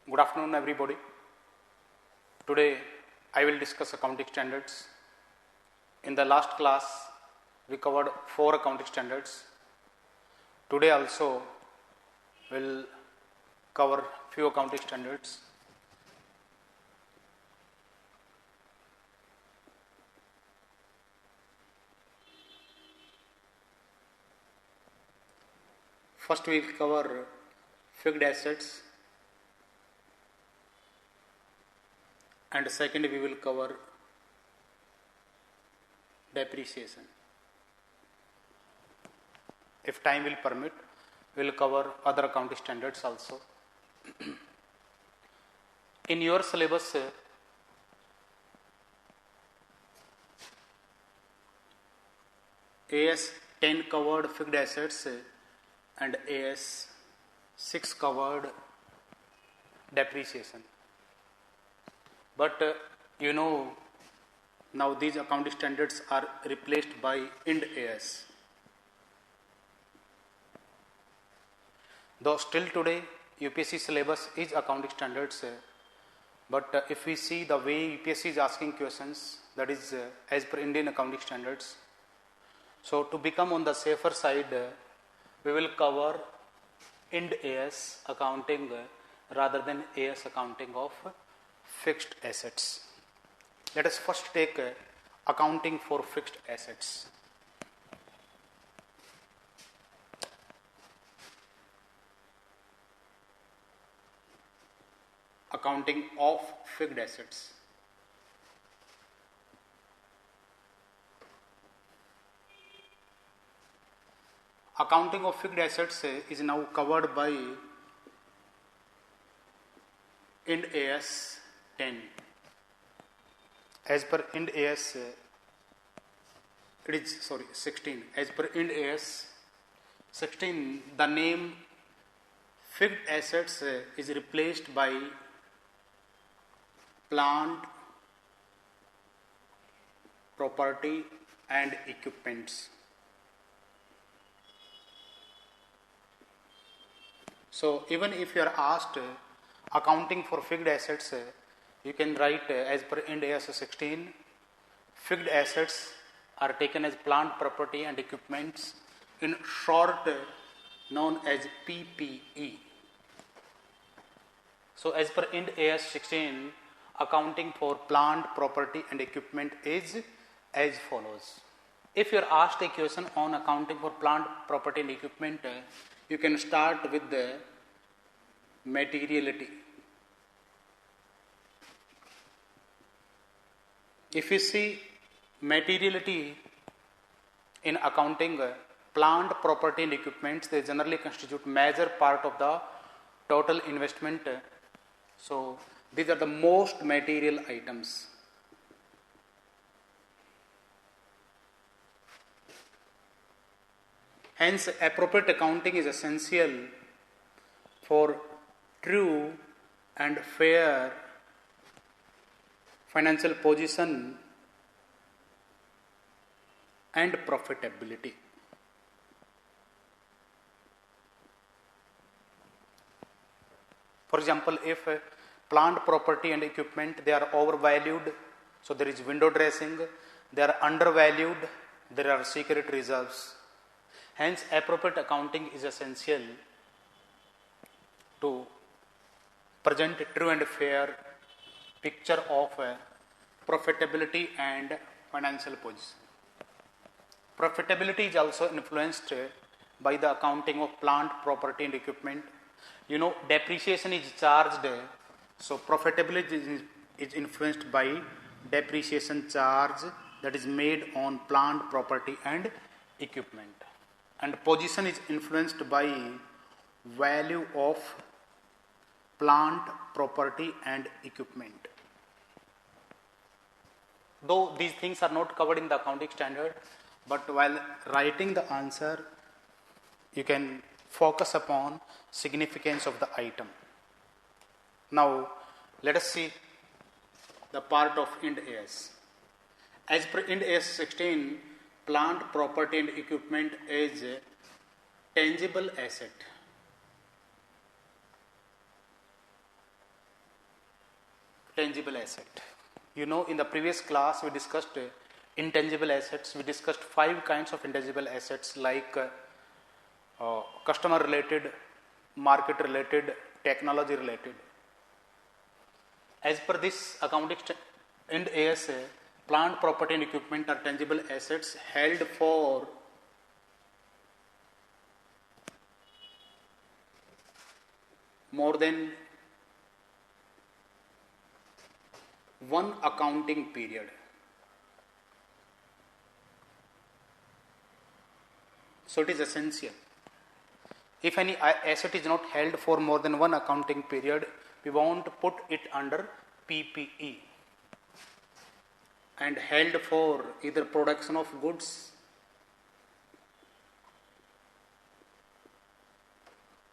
Good afternoon, everybody. Today I will discuss accounting standards. In the last class we covered 4 accounting standards. Today also we will cover few accounting standards. First we will cover fixed assets, and second we will cover depreciation. If time will permit, we will cover other accounting standards also. In your syllabus, AS 10 covered fixed assets and AS 6 covered depreciation. But now these accounting standards are replaced by Ind AS. Though still today UPSC syllabus is accounting standards, but if we see the way UPSC is asking questions, that is as per Indian accounting standards. So to become on the safer side, we will cover Ind AS accounting rather than AS accounting of fixed assets. Let us first take accounting for fixed assets. Accounting of fixed assets. Accounting of fixed assets is now covered by Ind AS 10. As per Ind AS, 16. As per Ind AS 16, the name fixed assets is replaced by plant, property and equipments. So even if you are asked accounting for fixed assets, you can write as per Ind AS 16, fixed assets are taken as plant, property and equipments, in short known as PPE. So as per Ind AS 16, accounting for plant, property and equipment is as follows. If you are asked a question on accounting for plant, property and equipment, you can start with the materiality. If you see materiality in accounting, plant, property and equipment, they generally constitute major part of the total investment. So these are the most material items. Hence, appropriate accounting is essential for true and fair financial position and profitability. For example, if plant, property and equipment, they are overvalued, so there is window dressing. They are undervalued, there are secret reserves. Hence, appropriate accounting is essential to present a true and fair picture of profitability and financial position. Profitability is also influenced by the accounting of plant, property and equipment. Depreciation is charged, so profitability is influenced by depreciation charge that is made on plant, property and equipment. And position is influenced by value of plant, property and equipment. Though these things are not covered in the accounting standard, but while writing the answer, you can focus upon significance of the item. Now, let us see the part of Ind AS. As per Ind AS 16, plant, property and equipment is a tangible asset. tangible asset. You know, in the previous class we discussed intangible assets. We discussed 5 kinds of intangible assets like customer related, market related, technology related. As per this accounting and ASA, plant, property and equipment are tangible assets held for more than one accounting period. So it is essential. If any asset is not held for more than one accounting period, we want to put it under PPE and held for either production of goods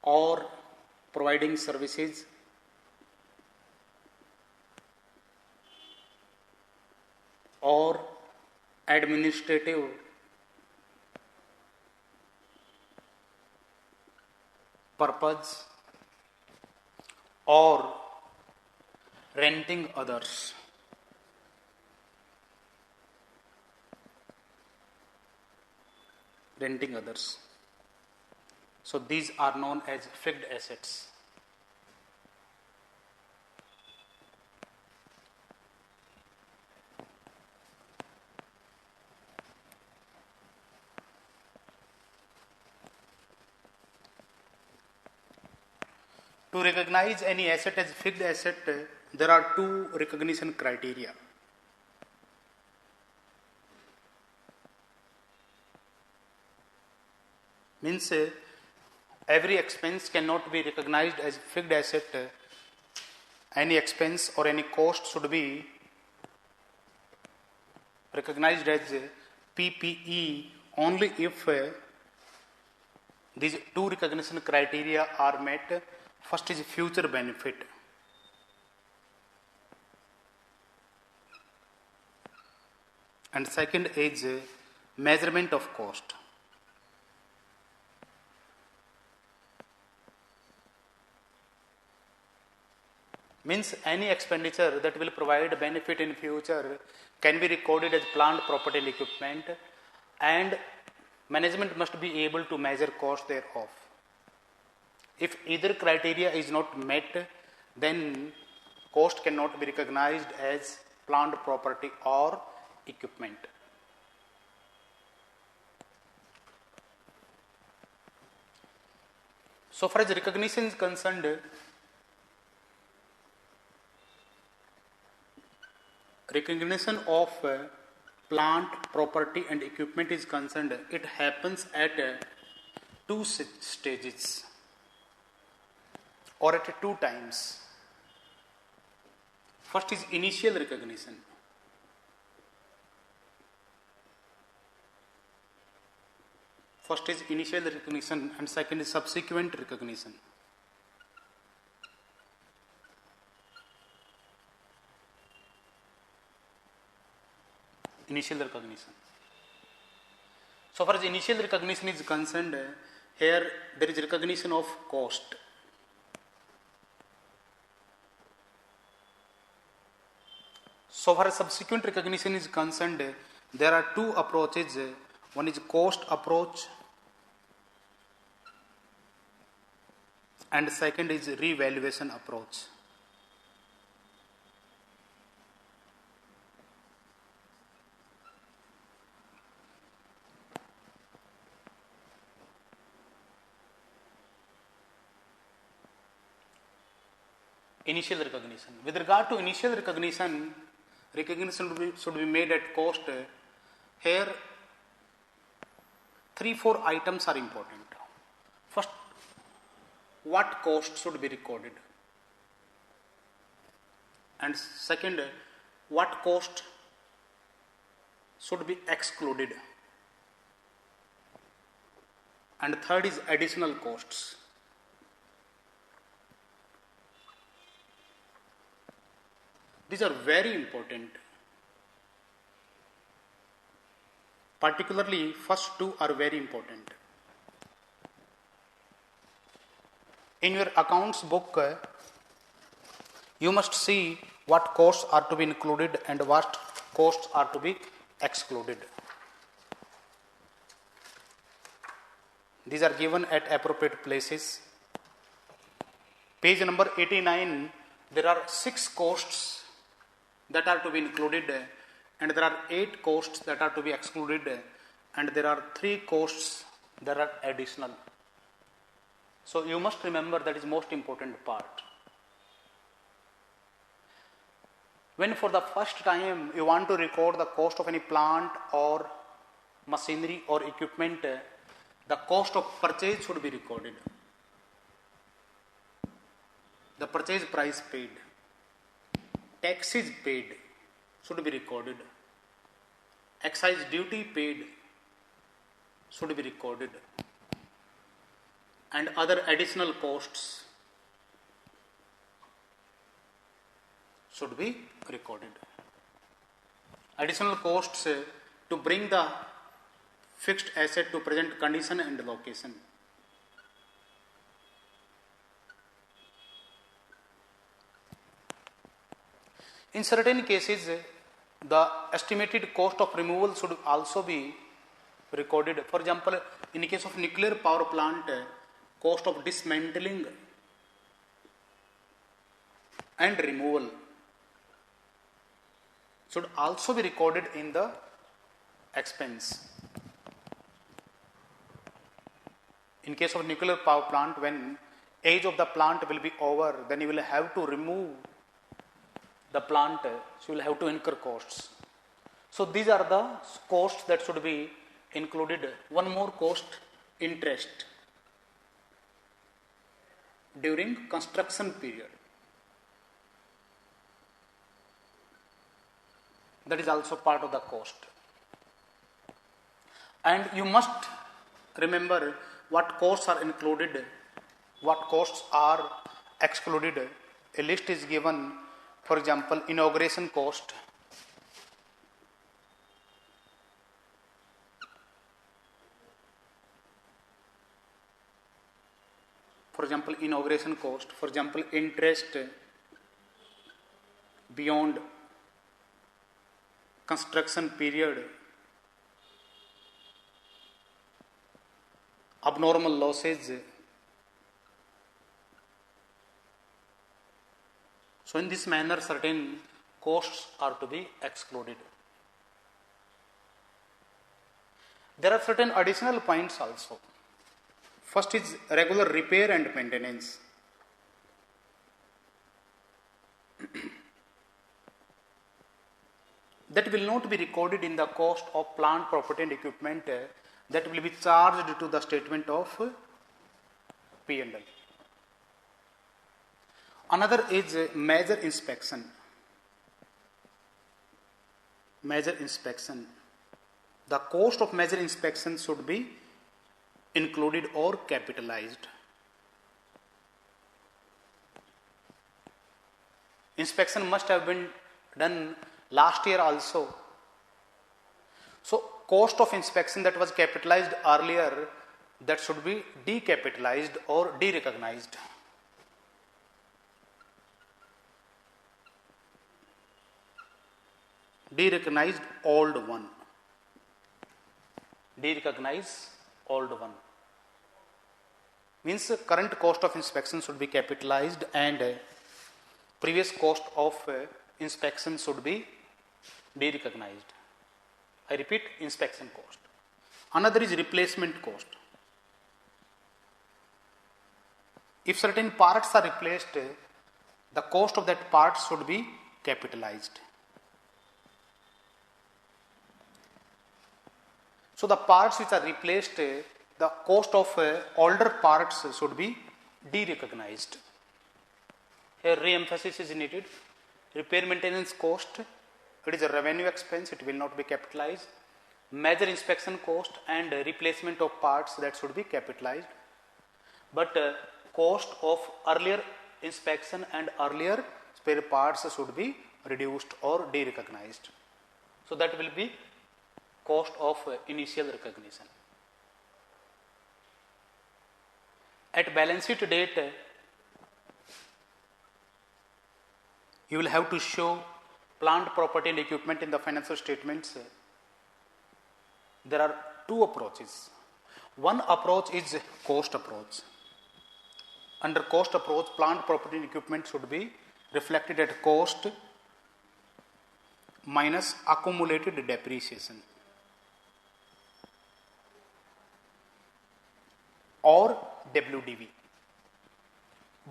or providing services or administrative purpose or renting others. Renting others. So these are known as fixed assets. To recognize any asset as fixed asset, there are 2 recognition criteria. Means every expense cannot be recognized as fixed asset. Any expense or any cost should be recognized as PPE only if these 2 recognition criteria are met. First is future benefit. And second is measurement of cost. Means any expenditure that will provide benefit in future can be recorded as plant, property and equipment, and management must be able to measure cost thereof. If either criteria is not met, then cost cannot be recognized as plant, property or equipment. So far as recognition is concerned, recognition of plant, property and equipment is concerned, it happens at 2 stages or at 2 times. First is initial recognition. First is initial recognition and second is subsequent recognition. Initial recognition. So far as initial recognition is concerned, here there is recognition of cost. So far as subsequent recognition is concerned, there are 2 approaches. One is cost approach and second is revaluation approach. Initial recognition. With regard to initial recognition, should be made at cost. Here 3-4 items are important. First, what cost should be recorded? And second, what cost should be excluded? And third is additional costs. These are very important. Particularly, first 2 are very important. In your accounts book, you must see what costs are to be included and what costs are to be excluded. These are given at appropriate places. Page number 89, there are 6 costs that are to be included, and there are 8 costs that are to be excluded, and there are 3 costs that are additional. So you must remember that is most important part. When for the first time you want to record the cost of any plant or machinery or equipment, the cost of purchase should be recorded. The purchase price paid, taxes paid should be recorded, excise duty paid should be recorded, and other additional costs should be recorded. Additional costs to bring the fixed asset to present condition and location. In certain cases, the estimated cost of removal should also be recorded. For example, in the case of nuclear power plant, cost of dismantling and removal should also be recorded in the expense. In case of nuclear power plant, when age of the plant will be over, then you will have to remove the plant, so you will have to incur costs. So these are the costs that should be included. One more cost, interest during construction period. That is also part of the cost. And you must remember what costs are included, what costs are excluded. A list is given. For example, inauguration cost, for example, interest beyond construction period, abnormal losses. So in this manner, certain costs are to be excluded. There are certain additional points also. First is regular repair and maintenance. That will not be recorded in the cost of plant, property and equipment, that will be charged to the statement of P&L. Another is major inspection. Major inspection. The cost of major inspection should be included or capitalized. Inspection must have been done last year also. So cost of inspection that was capitalized earlier, that should be decapitalized or derecognized. Derecognize old one. Derecognize old one. Means current cost of inspection should be capitalized and previous cost of inspection should be derecognized. I repeat, inspection cost. Another is replacement cost. If certain parts are replaced, the cost of that part should be capitalized. So the parts which are replaced, the cost of older parts should be derecognized. Here re-emphasis is needed. Repair maintenance cost, it is a revenue expense, it will not be capitalized. Major inspection cost and replacement of parts, that should be capitalized. But cost of earlier inspection and earlier spare parts should be reduced or derecognized. So that will be cost of initial recognition. At balance sheet date, you will have to show plant, property and equipment in the financial statements. There are two approaches. One approach is cost approach. Under cost approach, plant, property and equipment should be reflected at cost minus accumulated depreciation, or WDV.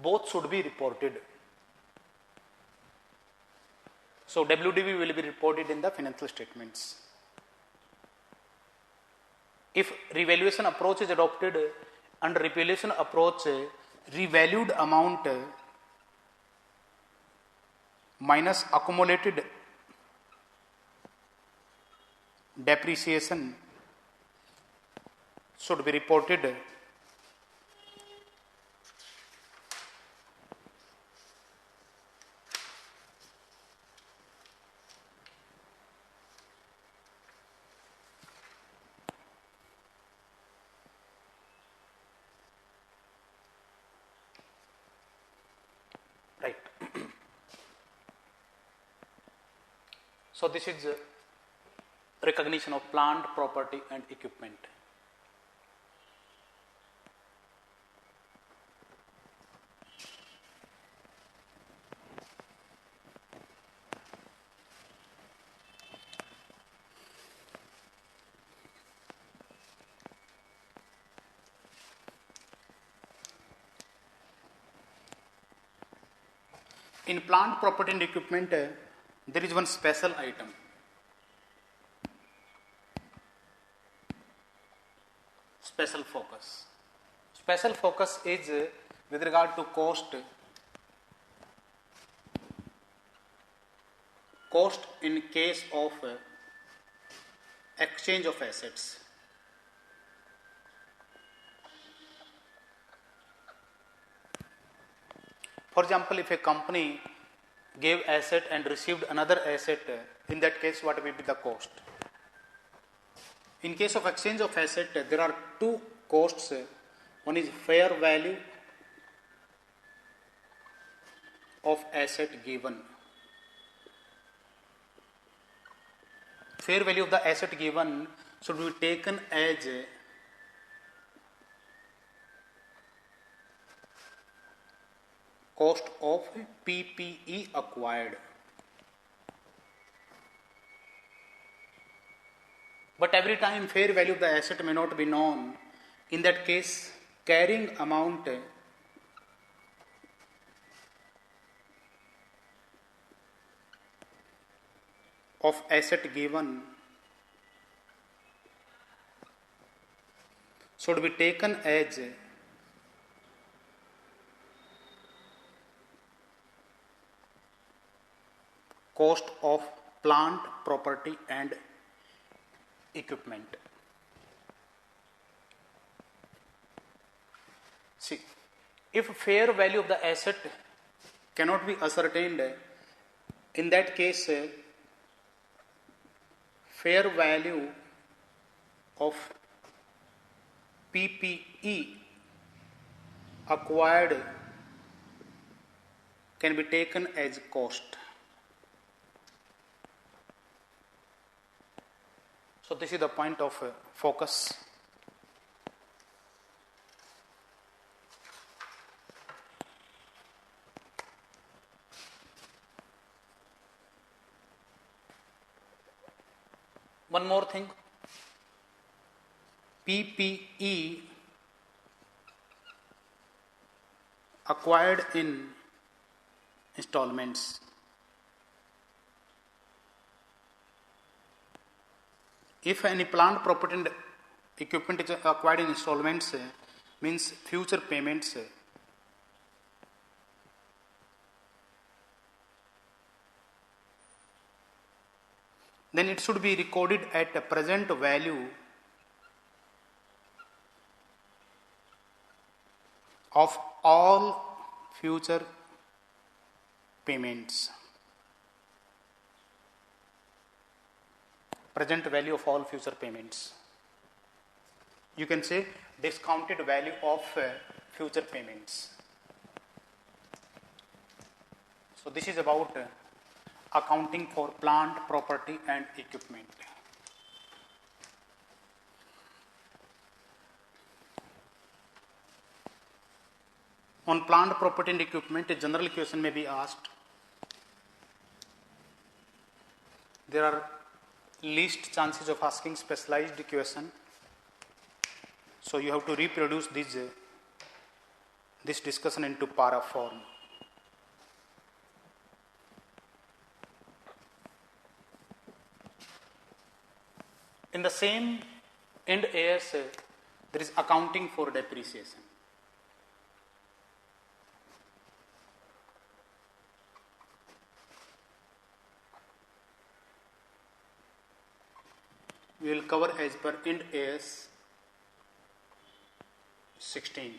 Both should be reported. So WDV will be reported in the financial statements. If revaluation approach is adopted, under revaluation approach, revalued amount minus accumulated depreciation should be reported right. So this is recognition of plant, property and equipment. In plant, property and equipment, there is one special item. Special focus. Special focus is with regard to cost. Cost in case of exchange of assets. For example, if a company gave asset and received another asset, in that case what will be the cost? In case of exchange of asset, there are two costs. One is fair value of asset given. Fair value of the asset given should be taken as cost of PPE acquired. But every time fair value of the asset may not be known, in that case carrying amount of asset given should be taken as cost of plant, property and equipment. See, if fair value of the asset cannot be ascertained, in that case fair value of PPE acquired can be taken as cost. So this is the point of focus. One more thing, PPE acquired in installments. If any plant, property and equipment is acquired in installments, means future payments, then it should be recorded at a present value of all future payments. Present value of all future payments. You can say discounted value of future payments. So this is about accounting for plant, property and equipment. On plant, property and equipment, a general question may be asked. There are least chances of asking specialized question. So you have to reproduce this discussion into para form. In the same Ind AS, there is accounting for depreciation. We will cover as per Ind AS 16.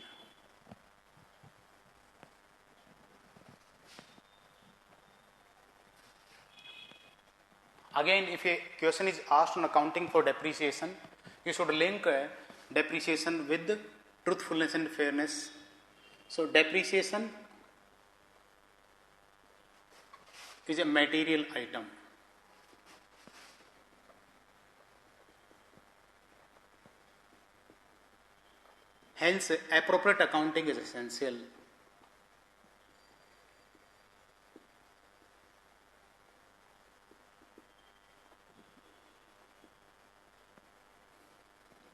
Again, if a question is asked on accounting for depreciation, you should link depreciation with truthfulness and fairness. So, depreciation is a material item. Hence, appropriate accounting is essential.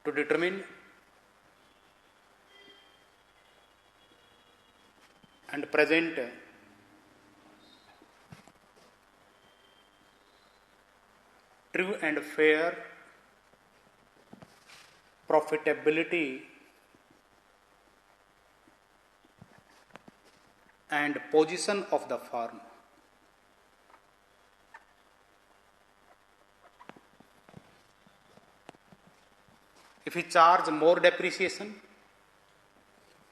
To determine and present true and fair profitability and position of the firm. If we charge more depreciation,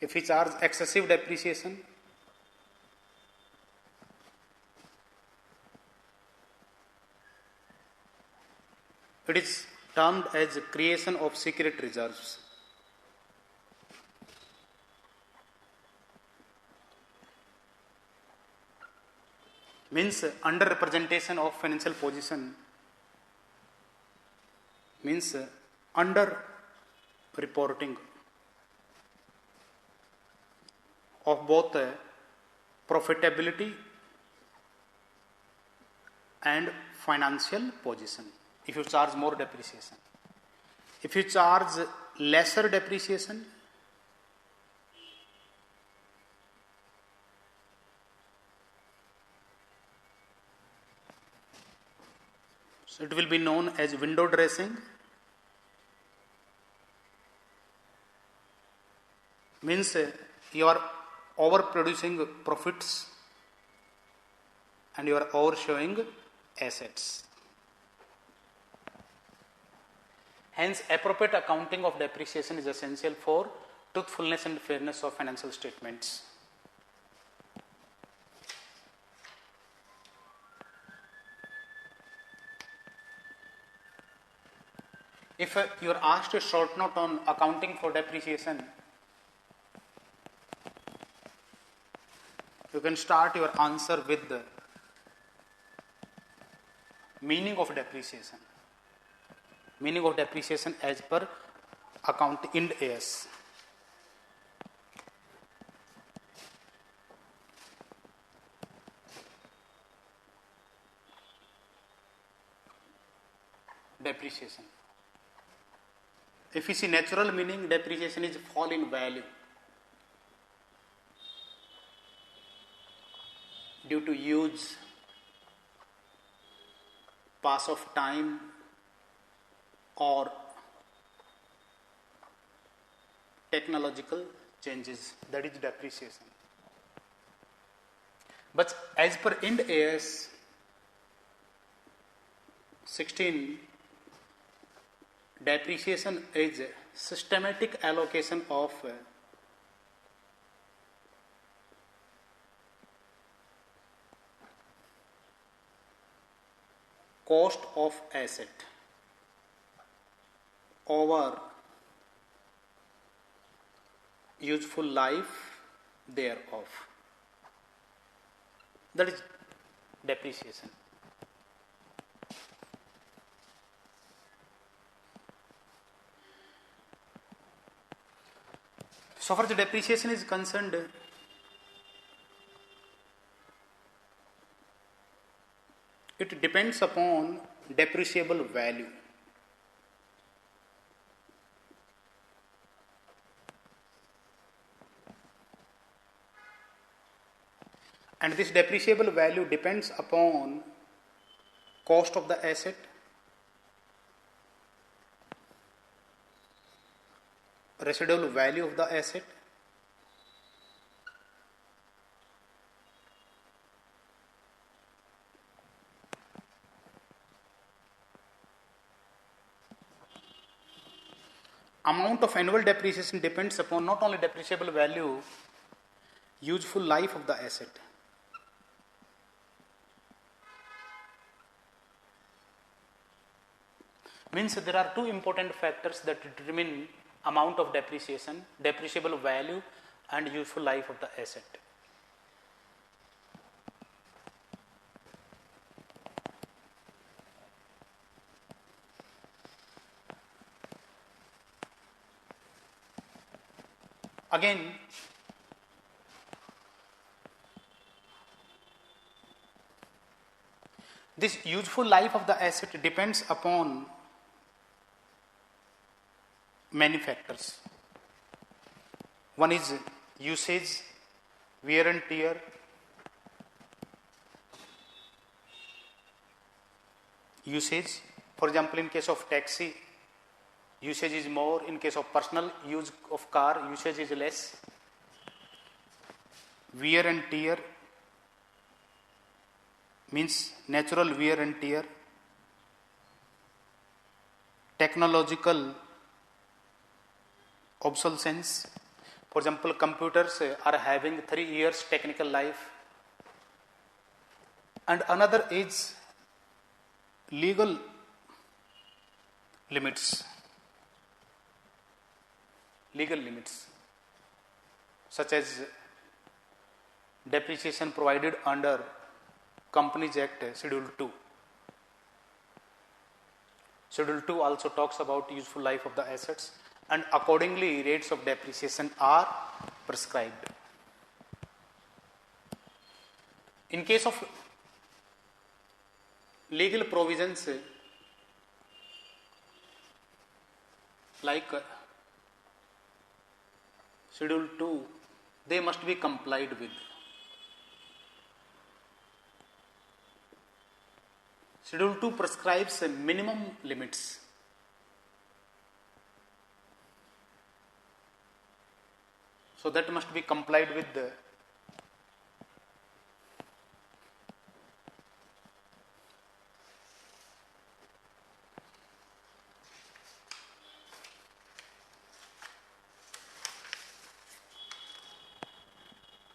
if we charge excessive depreciation, it is termed as creation of secret reserves. Means under representation of financial position means under reporting of both profitability and financial position. If you charge more depreciation, if you charge lesser depreciation, so it will be known as window dressing. Means you are overproducing profits and you are overshowing assets. Hence, appropriate accounting of depreciation is essential for truthfulness and fairness of financial statements. If you are asked a short note on accounting for depreciation, you can start your answer with the meaning of depreciation. Meaning of depreciation as per account Ind AS. Depreciation. If you see natural meaning, depreciation is fall in value due to use, pass of time, or technological changes. That is depreciation. But as per Ind AS 16, depreciation is systematic allocation of cost of asset over useful life thereof. that is depreciation. So far the depreciation is concerned, it depends upon depreciable value. And this depreciable value depends upon cost of the asset, residual value of the asset, amount of annual depreciation depends upon not only depreciable value, useful life of the asset. Means there are two important factors that determine amount of depreciation: depreciable value and useful life of the asset. Again, this useful life of the asset depends upon many factors. One is usage, wear and tear. Usage, for example, in case of taxi, usage is more. In case of personal use of car, usage is less. Wear and tear means natural wear and tear. Technological obsolescence. For example, computers are having 3 years technical life. And another is legal limits. Legal limits such as depreciation provided under Companies Act Schedule 2. Schedule 2 also talks about useful life of the assets, and accordingly rates of depreciation are prescribed. In case of legal provisions like Schedule 2, they must be complied with. Schedule 2 prescribes minimum limits. So that must be complied with.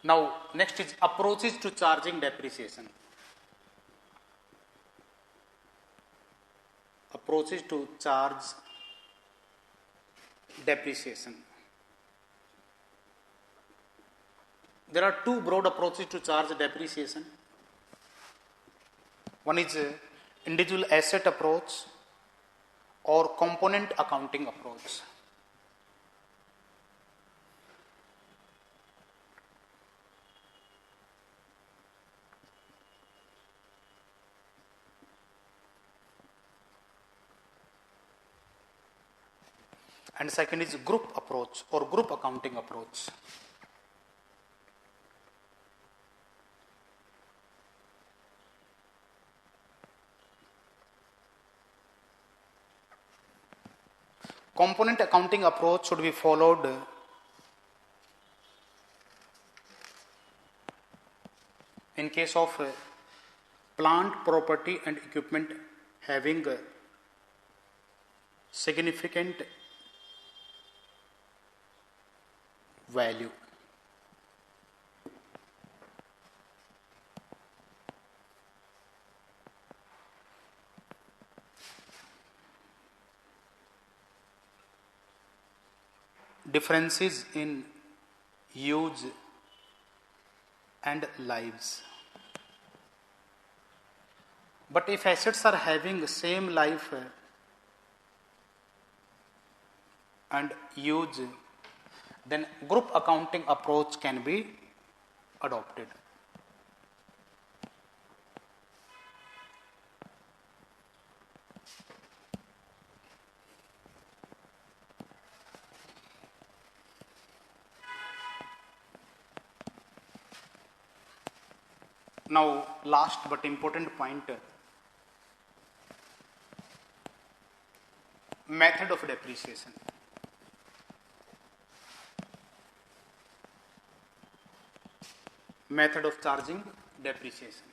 Now, next is approaches to charging depreciation. Approaches to charge depreciation. There are two broad approaches to charge depreciation. One is individual asset approach or component accounting approach. And second is group approach or group accounting approach. Component accounting approach should be followed in case of plant, property and equipment having significant value. Differences in use and lives. But if assets are having the same life and use, then group accounting approach can be adopted. Now, last but important point, method of depreciation. Method of charging depreciation.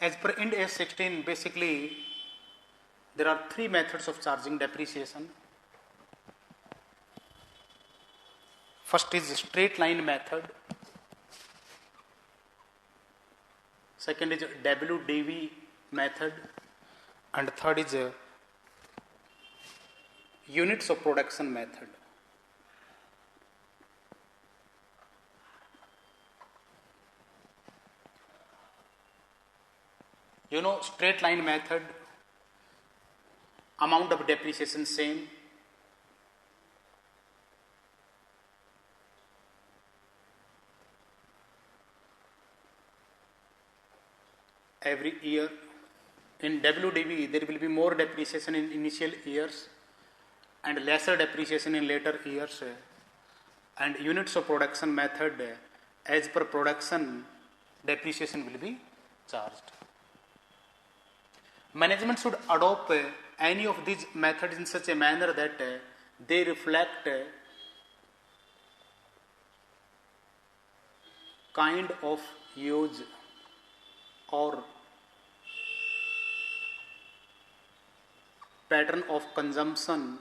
As per Ind AS 16, basically there are three methods of charging depreciation. First is straight line method. Second is WDV method. And third is units of production method. You know, straight line method, amount of depreciation same. Every year. In WDV, there will be more depreciation in initial years and lesser depreciation in later years. And units of production method, as per production, depreciation will be charged. Management should adopt any of these methods in such a manner that they reflect kind of use or pattern of consumption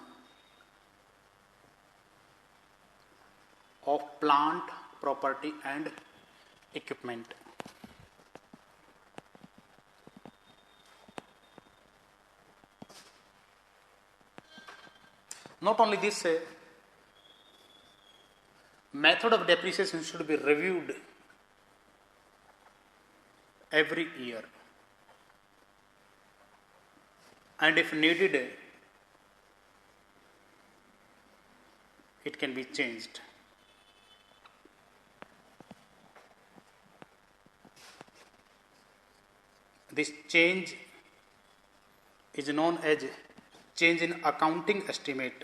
of plant, property and equipment. Not only this, method of depreciation should be reviewed every year, and if needed, it can be changed. This change is known as change in accounting estimate.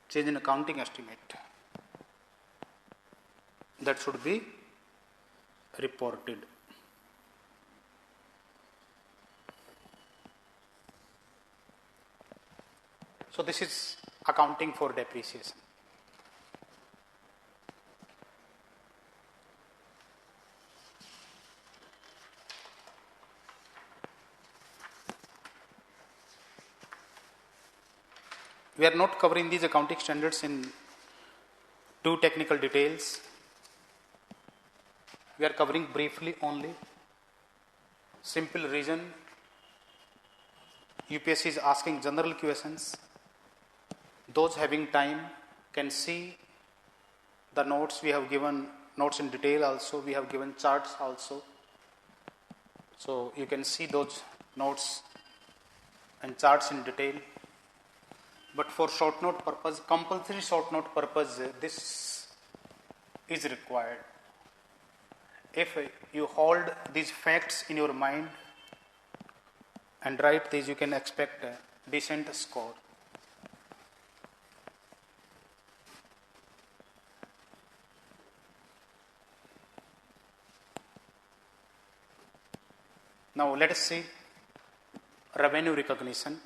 Change in accounting estimate. That should be reported. So this is accounting for depreciation. We are not covering these accounting standards in too technical details. We are covering briefly only. Simple reason, UPSC is asking general questions. Those having time can see the notes we have given, notes in detail also, we have given charts also. So you can see those notes and charts in detail. But for short note purpose, compulsory short note purpose, this is required. If you hold these facts in your mind and write these, you can expect a decent score. Now let us see revenue recognition.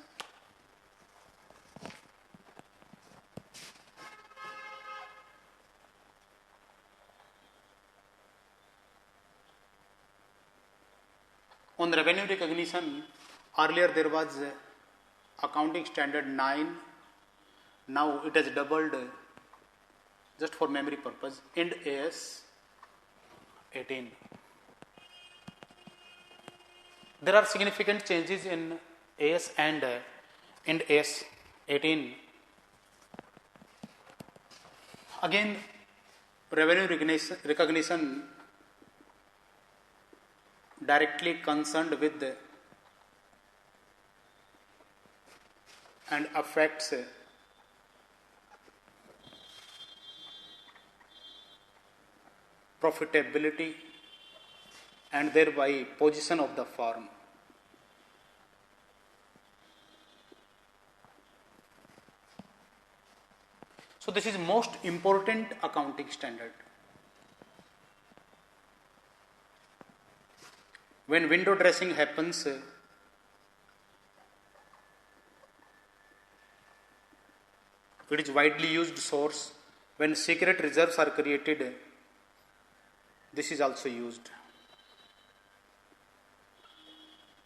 On revenue recognition, earlier there was accounting standard 9, now it has doubled, just for memory purpose, Ind AS 18. There are significant changes in AS and Ind AS 18. Again, revenue recognition directly concerned with and affects profitability and thereby position of the firm. So this is most important accounting standard. When window dressing happens, it is widely used source. When secret reserves are created, this is also used.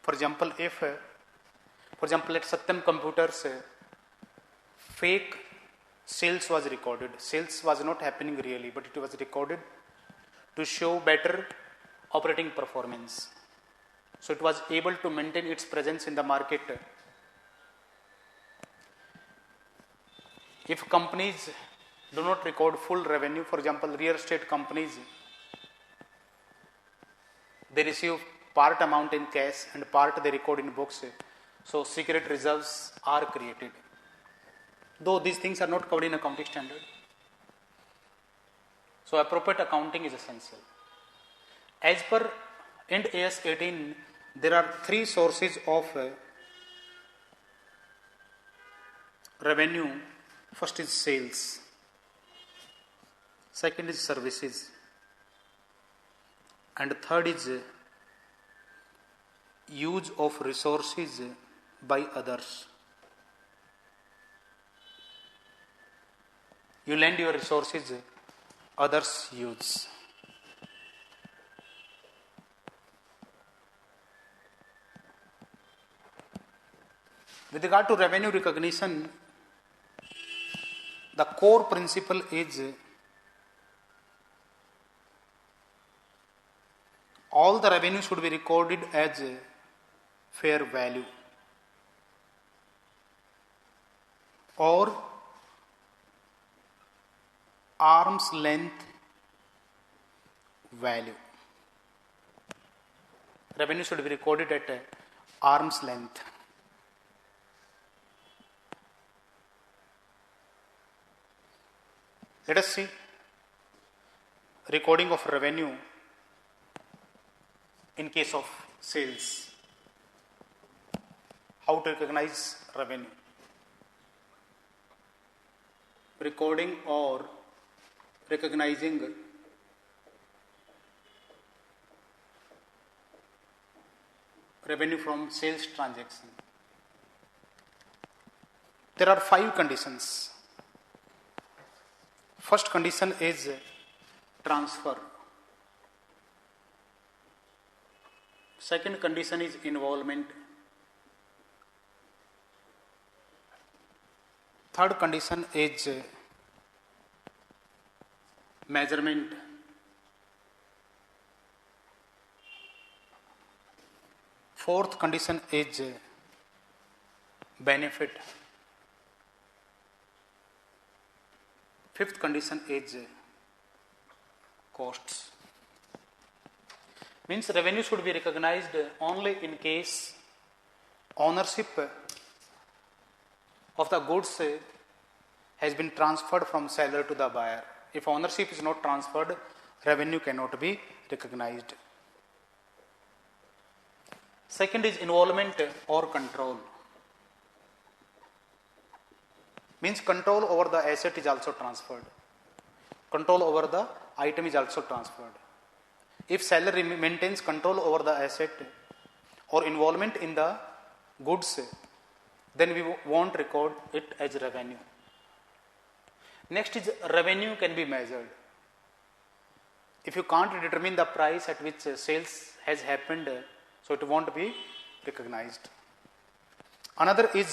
For example, if at Satyam Computers, fake sales was recorded. Sales was not happening really, but it was recorded to show better operating performance. So it was able to maintain its presence in the market. If companies do not record full revenue, for example, real estate companies, they receive part amount in cash and part they record in books. So secret reserves are created. Though these things are not covered in accounting standard. So appropriate accounting is essential. As per Ind AS 18, there are three sources of revenue. First is sales. Second is services. And third is use of resources by others. You lend your resources, others use. With regard to revenue recognition, the core principle is all the revenue should be recorded as fair value or arm's length value. Revenue should be recorded at arm's length. Let us see recording of revenue in case of sales. How to recognize revenue? Recording or recognizing revenue from sales transaction. There are 5 conditions. First condition is transfer. Second condition is involvement. Third condition is measurement. Fourth condition is benefit. Fifth condition is costs. Means revenue should be recognized only in case ownership of the goods has been transferred from seller to the buyer. If ownership is not transferred, revenue cannot be recognized. Second is involvement or control. Means control over the asset is also transferred. Control over the item is also transferred. If seller maintains control over the asset or involvement in the goods, then we won't record it as revenue. Next is revenue can be measured. If you can't determine the price at which sales has happened, so it won't be recognized. Another is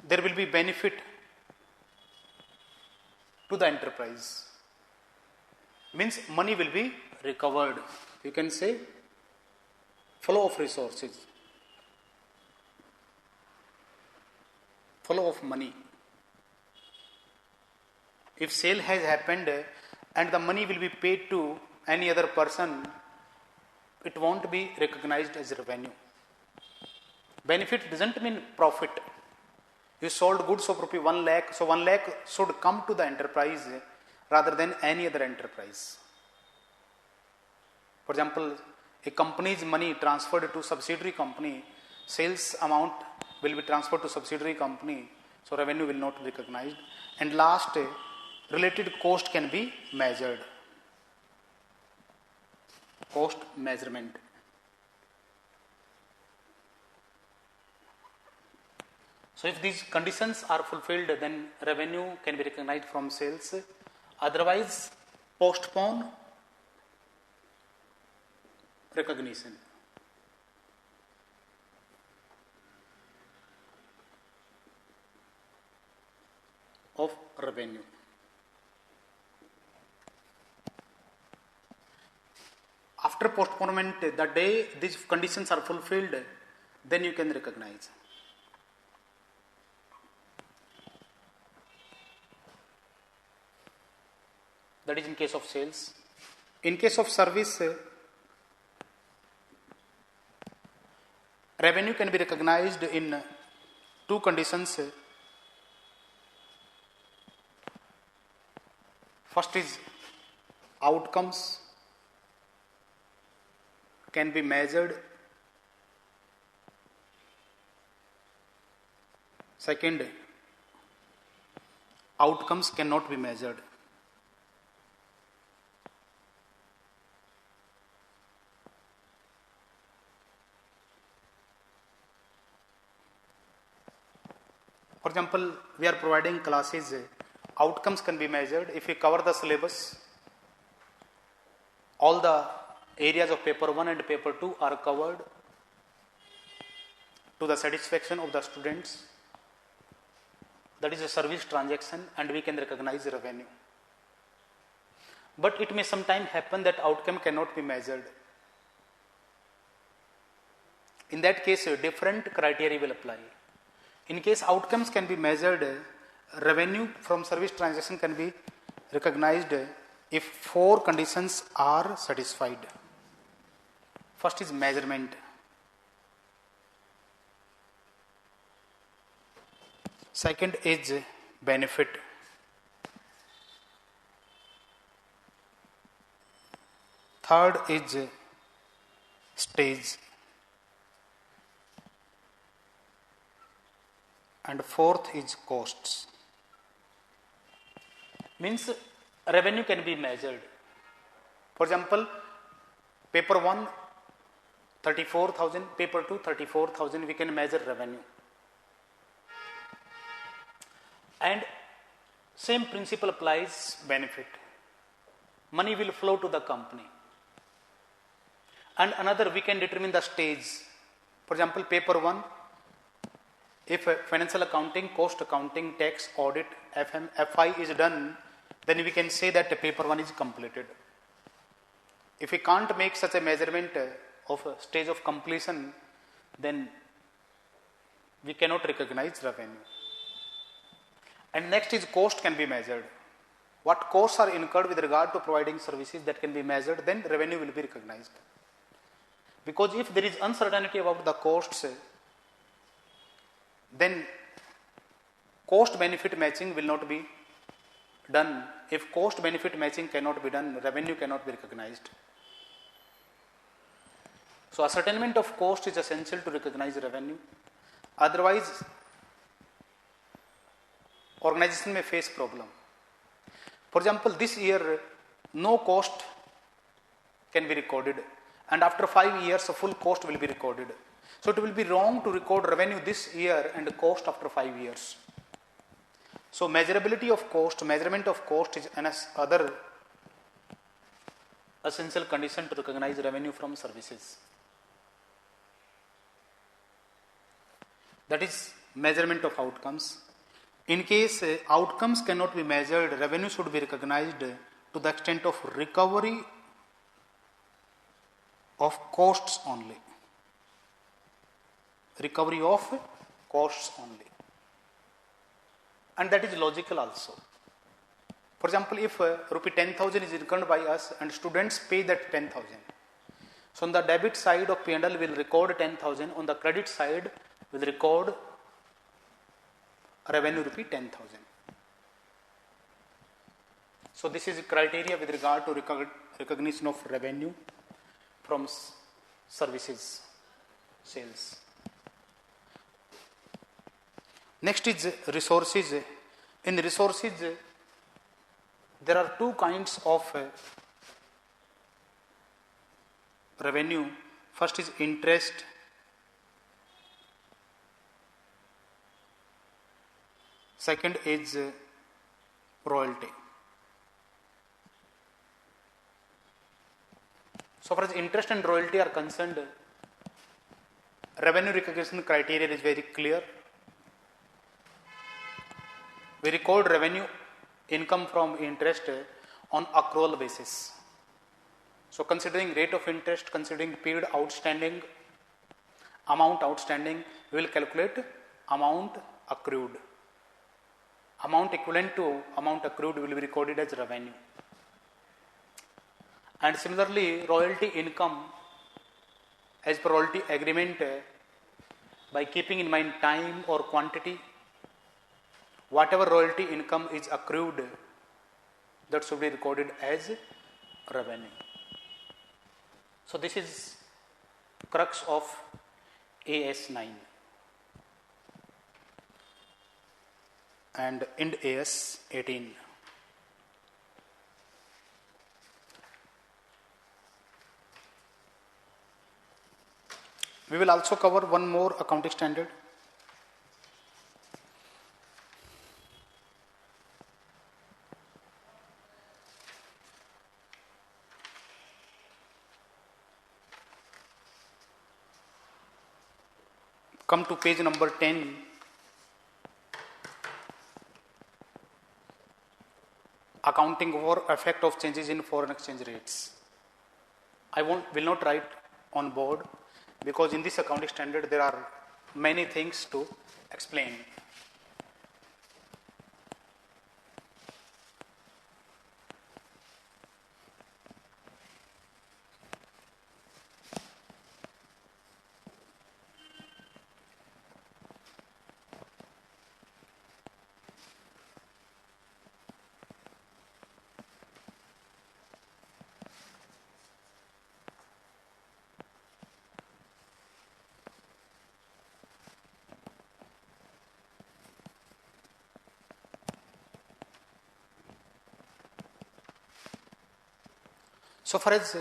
there will be benefit to the enterprise. means money will be recovered. You can say flow of resources, flow of money. If sale has happened and the money will be paid to any other person, it won't be recognized as revenue. Benefit doesn't mean profit. You sold goods of rupee 1 lakh, so 1 lakh should come to the enterprise rather than any other enterprise. For example, a company's money transferred to subsidiary company, sales amount will be transferred to subsidiary company, so revenue will not be recognized. And last, related cost can be measured. Cost measurement. So if these conditions are fulfilled, then revenue can be recognized from sales. Otherwise, postpone recognition. Of revenue. After postponement, the day these conditions are fulfilled, then you can recognize. That is in case of sales. In case of service, revenue can be recognized in two conditions. First is outcomes can be measured. Second, outcomes cannot be measured. For example, we are providing classes, outcomes can be measured if we cover the syllabus. All the areas of paper 1 and paper 2 are covered to the satisfaction of the students. That is a service transaction and we can recognize revenue. But it may sometimes happen that outcome cannot be measured. In that case, different criteria will apply. In case outcomes can be measured, revenue from service transaction can be recognized if 4 conditions are satisfied. First is measurement. Second is benefit. Third is stage. And fourth is costs. Means revenue can be measured. For example, paper 1 34,000, paper 2 34,000, we can measure revenue. And same principle applies benefit. Money will flow to the company. And another, we can determine the stage. For example, paper 1, if financial accounting, cost accounting, tax, audit, FM, FI is done, then we can say that paper 1 is completed. If we can't make such a measurement of a stage of completion, then we cannot recognize revenue. And next is cost can be measured. What costs are incurred with regard to providing services that can be measured, then revenue will be recognized. Because if there is uncertainty about the costs, then cost benefit matching will not be done. If cost benefit matching cannot be done, revenue cannot be recognized. So ascertainment of cost is essential to recognize revenue. Otherwise, organization may face problem. For example, this year no cost can be recorded, and after 5 years a full cost will be recorded. So it will be wrong to record revenue this year and cost after 5 years. So measurability of cost, measurement of cost is another essential condition to recognize revenue from services. That is measurement of outcomes. In case outcomes cannot be measured, revenue should be recognized to the extent of recovery of costs only. Recovery of costs only. And that is logical also. For example, if rupee 10,000 is incurred by us and students pay that 10,000. So on the debit side of P&L will record 10,000, on the credit side will record revenue rupee 10,000. So this is a criteria with regard to recognition of revenue from services sales. Next is resources. In resources, there are two kinds of revenue. First is interest. Second is royalty. So far as interest and royalty are concerned, revenue recognition criteria is very clear. We record revenue income from interest on accrual basis. So considering rate of interest, considering period outstanding, amount outstanding, we will calculate amount accrued. Amount equivalent to amount accrued will be recorded as revenue. And similarly, royalty income, as per royalty agreement, by keeping in mind time or quantity, whatever royalty income is accrued, that should be recorded as revenue. So this is crux of AS 9 and Ind AS 18. We will also cover one more accounting standard. Come to page number 10. Accounting for effect of changes in foreign exchange rates. I will not write on board because in this accounting standard there are many things to explain. So far as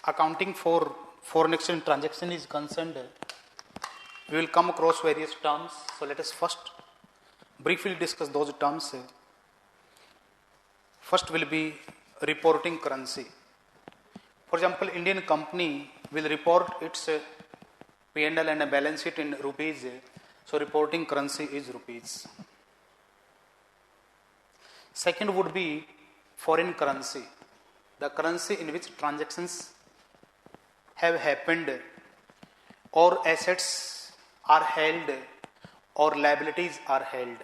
accounting for foreign exchange transaction is concerned, we will come across various terms. So let us first briefly discuss those terms. First will be reporting currency. For example, Indian company will report its P&L and a balance sheet in rupees. So reporting currency is rupees. Second would be foreign currency, the currency in which transactions have happened or assets are held or liabilities are held.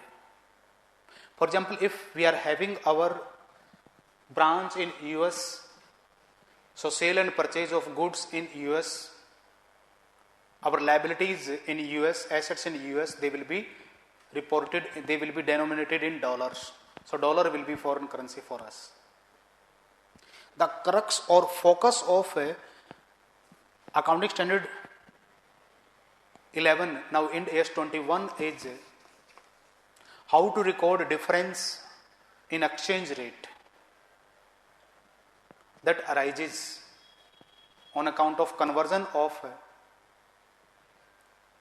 For example, if we are having our branch in US, so sale and purchase of goods in US, our liabilities in US, assets in US, they will be reported, they will be denominated in dollars. So dollar will be foreign currency for us. The crux or focus of accounting standard 11, now Ind AS 21, is how to record difference in exchange rate that arises on account of conversion of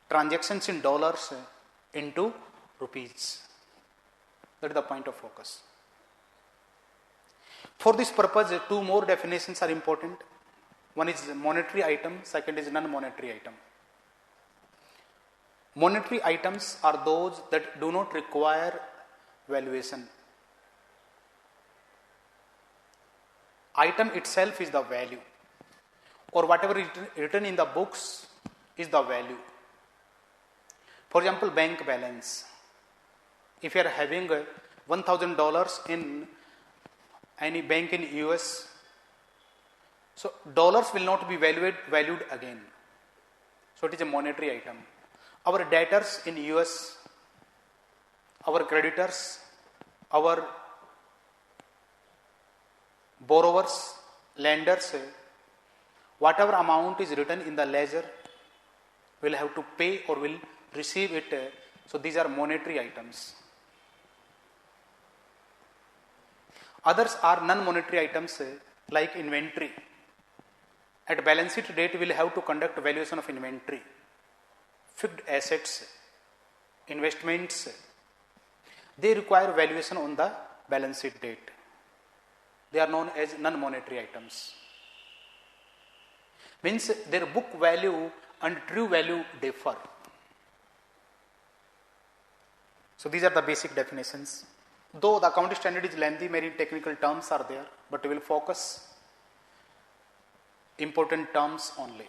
transactions in dollars into rupees. That is the point of focus. For this purpose, two more definitions are important. One is monetary item, second is non-monetary item. Monetary items are those that do not require valuation. Item itself is the value, or whatever is written in the books is the value. For example, bank balance. If you are having $1,000 in any bank in US, so dollars will not be valued again. So it is a monetary item. Our debtors in US, our creditors, our borrowers, lenders, whatever amount is written in the ledger will have to pay or will receive it. So these are monetary items. Others are non-monetary items like inventory. At balance sheet date, we will have to conduct valuation of inventory, fixed assets, investments. They require valuation on the balance sheet date. They are known as non-monetary items. Means their book value and true value differ. So these are the basic definitions. Though the accounting standard is lengthy, many technical terms are there, but we will focus important terms only.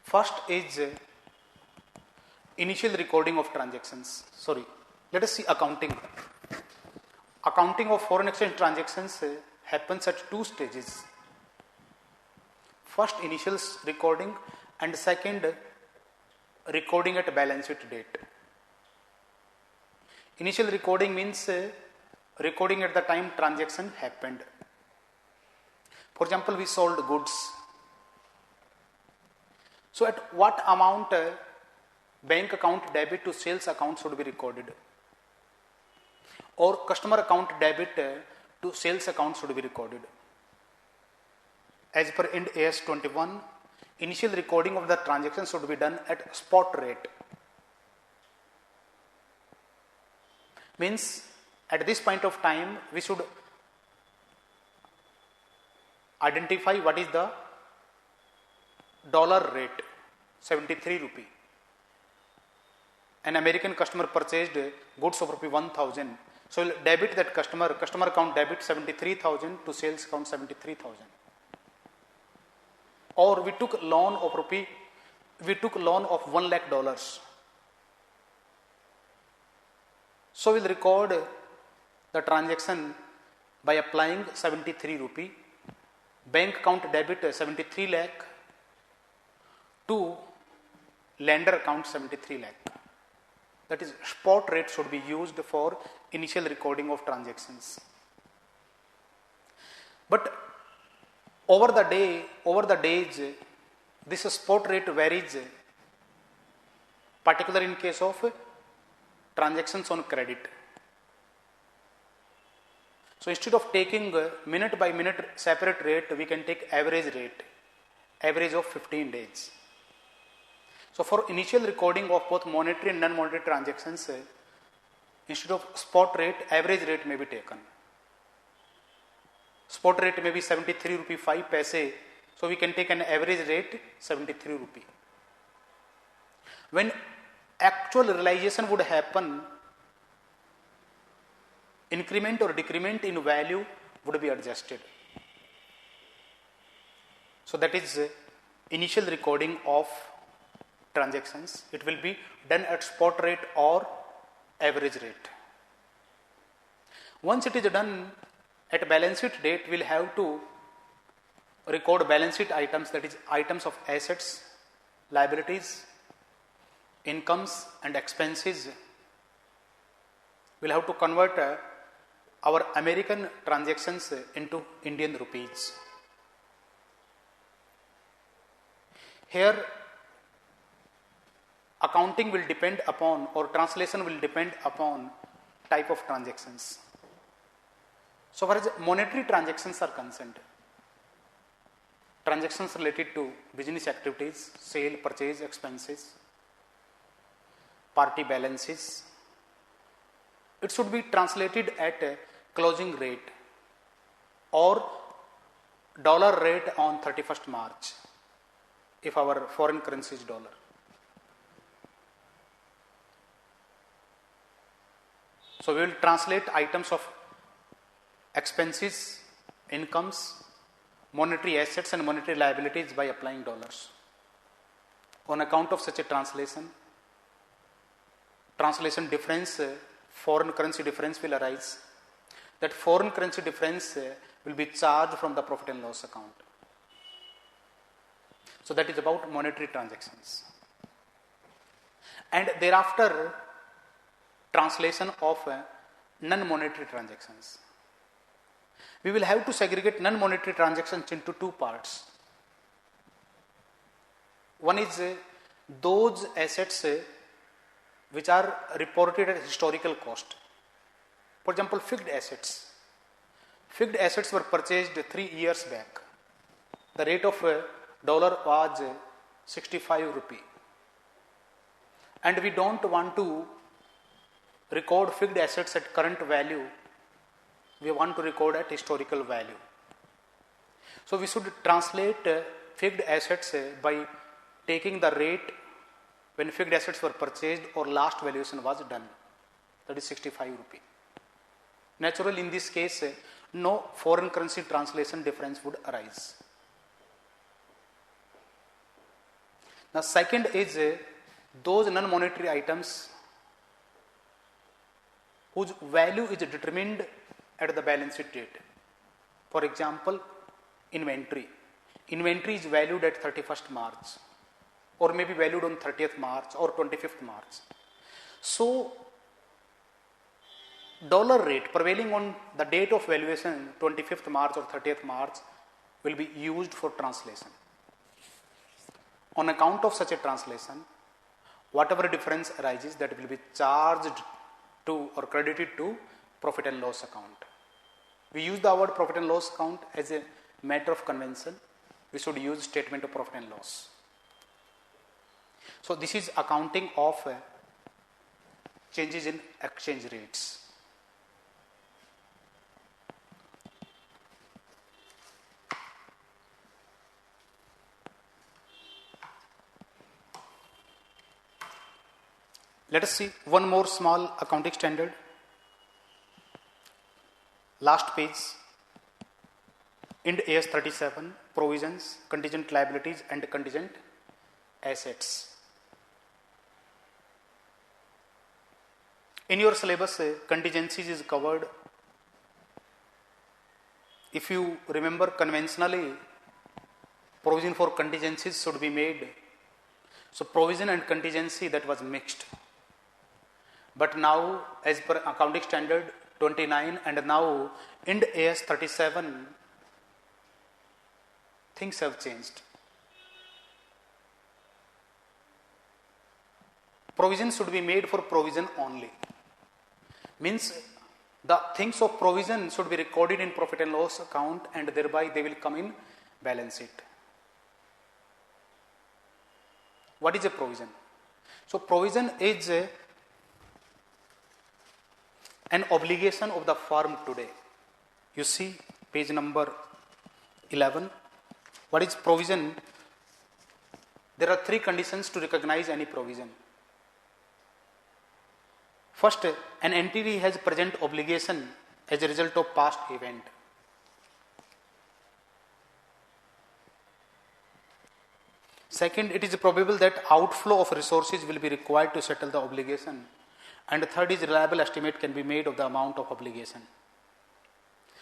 First is initial recording of transactions. Let us see accounting. Accounting of foreign exchange transactions happens at two stages. First, initial recording, and second, recording at balance sheet date. Initial recording means recording at the time transaction happened. For example, we sold goods. So at what amount bank account debit to sales account should be recorded, or customer account debit to sales account should be recorded. As per Ind AS 21, initial recording of the transaction should be done at spot rate. Means at this point of time we should identify what is the dollar rate, 73 rupee. An American customer purchased goods of rupee 1,000. So we'll debit that customer account debit 73,000 to sales account 73,000. Or we took loan of $1 lakh. So we'll record the transaction by applying 73 rupee. Bank account debit 73 lakh to lender account 73 lakh. That is, spot rate should be used for initial recording of transactions. But over the days, this spot rate varies, particularly in case of transactions on credit. So instead of taking minute by minute separate rate, we can take average of 15 days. So for initial recording of both monetary and non-monetary transactions, instead of spot rate, average rate may be taken. Spot rate may be 73 rupee 5 paise, so we can take an average rate 73 rupee. When actual realization would happen, increment or decrement in value would be adjusted. So that is initial recording of transactions. It will be done at spot rate or average rate. Once it is done at balance sheet date, we will have to record balance sheet items, that is items of assets, liabilities, incomes and expenses. We will have to convert our American transactions into Indian rupees. Here accounting will depend upon, or translation will depend upon, type of transactions. So far as monetary transactions are concerned, transactions related to business activities, sale, purchase, expenses, party balances, it should be translated at a closing rate or dollar rate on 31st March if our foreign currency is dollar. So, we will translate items of expenses, incomes, monetary assets and monetary liabilities by applying dollars. On account of such a translation difference, foreign currency difference will arise. That foreign currency difference will be charged from the profit and loss account. So, that is about monetary transactions. And thereafter, translation of non-monetary transactions. We will have to segregate non-monetary transactions into two parts. One is those assets which are reported at historical cost. For example, fixed assets. Fixed assets were purchased 3 years back. The rate of dollar was 65 rupee. And we don't want to record fixed assets at current value. We want to record at historical value. So, we should translate fixed assets by taking the rate when fixed assets were purchased or last valuation was done, that is 65 rupee. Naturally, in this case, no foreign currency translation difference would arise. Now, second is those non-monetary items whose value is determined at the balance sheet date. For example, inventory. Inventory is valued at 31st March or may be valued on 30th March or 25th March. So, dollar rate prevailing on the date of valuation 25th March or 30th March will be used for translation. On account of such a translation, whatever difference arises, that will be charged to or credited to profit and loss account. We use the word profit and loss account as a matter of convention. We should use statement of profit and loss. So, this is accounting of changes in exchange rates. Let us see one more small accounting standard. Last page. Ind AS 37, provisions, contingent liabilities and contingent assets. In your syllabus, contingencies is covered. If you remember, conventionally, provision for contingencies should be made. So, provision and contingency, that was mixed. But now, as per accounting standard 29 and now Ind AS 37, things have changed. Provision should be made for provision only. Means the things of provision should be recorded in profit and loss account and thereby they will come in balance sheet. What is a provision? So, provision is an obligation of the firm today. You see page number 11. What is provision? There are 3 conditions to recognize any provision. First, an entity has present obligation as a result of past event. Second, it is probable that outflow of resources will be required to settle the obligation. And third is reliable estimate can be made of the amount of obligation.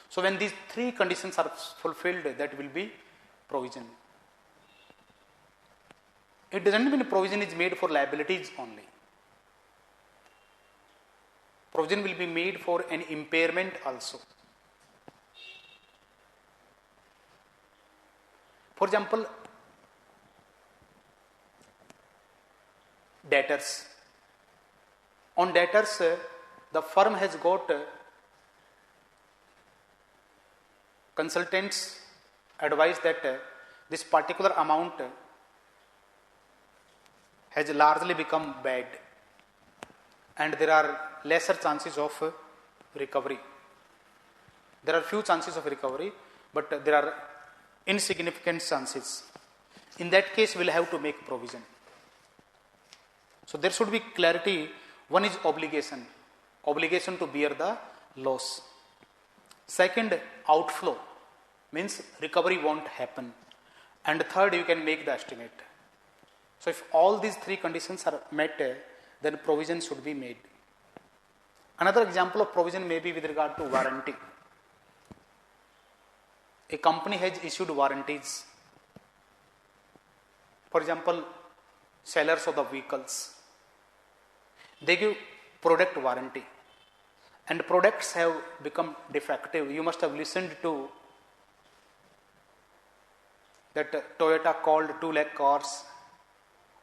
So, when these 3 conditions are fulfilled, that will be provision. It doesn't mean provision is made for liabilities only. Provision will be made for an impairment also. For example, debtors. On debtors, the firm has got consultants advise that this particular amount has largely become bad and there are lesser chances of recovery. There are few chances of recovery, but there are insignificant chances. In that case, we will have to make provision. So, there should be clarity. One is obligation. obligation to bear the loss. Second, outflow means recovery won't happen. And third, you can make the estimate. So if all these three conditions are met, then provision should be made. Another example of provision may be with regard to warranty. A company has issued warranties. For example, sellers of the vehicles, they give product warranty, and products have become defective. You must have listened to that Toyota called 2 lakh cars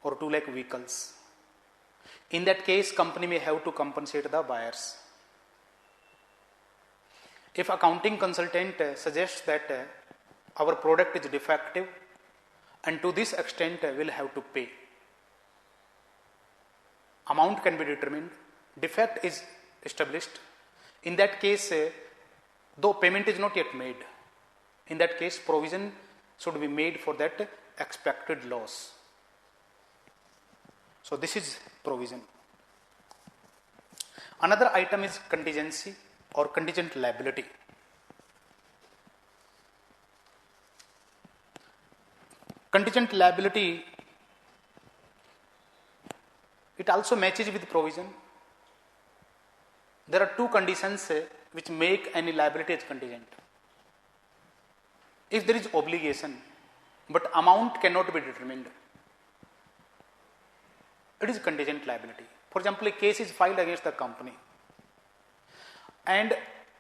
or 2 lakh vehicles. In that case, company may have to compensate the buyers. If accounting consultant suggests that our product is defective and to this extent will have to pay, amount can be determined, defect is established. In that case, though payment is not yet made, in that case provision should be made for that expected loss. So this is provision. Another item is contingency or contingent liability. Contingent liability, it also matches with provision. There are two conditions which make any liability as contingent. If there is obligation, but amount cannot be determined, it is contingent liability. For example, a case is filed against the company, and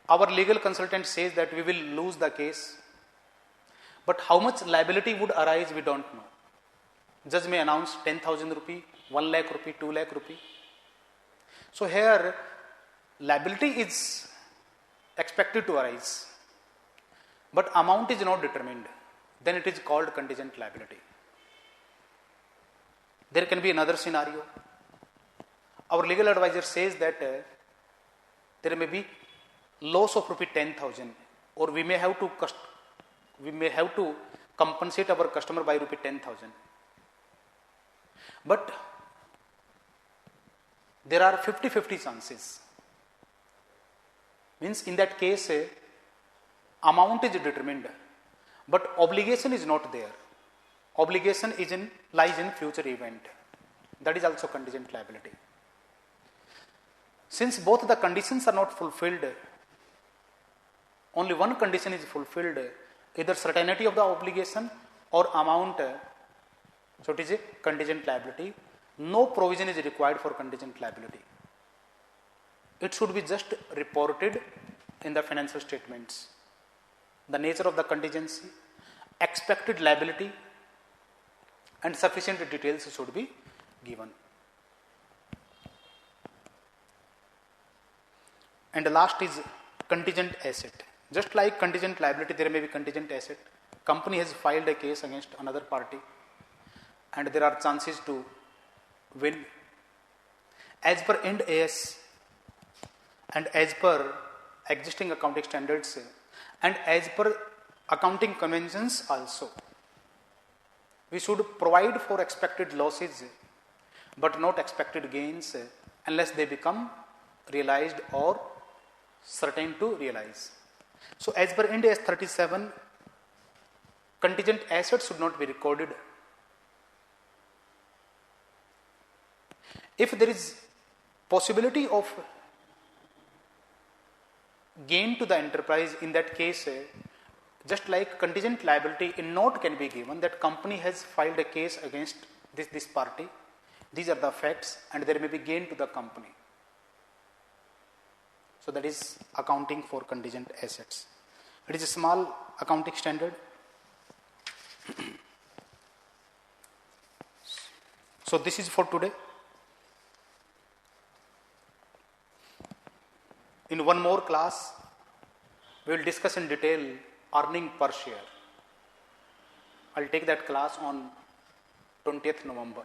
our legal consultant says that we will lose the case, but how much liability would arise, we don't know. Judge may announce 10,000 rupee, 1 lakh rupee, 2 lakh rupee. So here liability is expected to arise, but amount is not determined. Then it is called contingent liability. There can be another scenario. Our legal advisor says that there may be loss of rupee 10,000, or we may have to compensate our customer by rupee 10,000. But there are 50-50 chances. Means in that case, amount is determined, but obligation is not there. Obligation lies in future event. That is also contingent liability. Since both the conditions are not fulfilled, only one condition is fulfilled, either certainty of the obligation or amount, so it is a contingent liability. No provision is required for contingent liability. It should be just reported in the financial statements. The nature of the contingency, expected liability, and sufficient details should be given. And the last is contingent asset. Just like contingent liability, there may be contingent asset. Company has filed a case against another party, and there are chances to win. As per Ind AS and as per existing accounting standards and as per accounting conventions also, we should provide for expected losses but not expected gains unless they become realized or certain to realize. So as per Ind AS 37, contingent assets should not be recorded. If there is possibility of gain to the enterprise, in that case, just like contingent liability, a note can be given that company has filed a case against this party. These are the facts, and there may be gain to the company. So that is accounting for contingent assets. It is a small accounting standard. So this is for today. In one more class, we will discuss in detail earning per share. I will take that class on 20th November.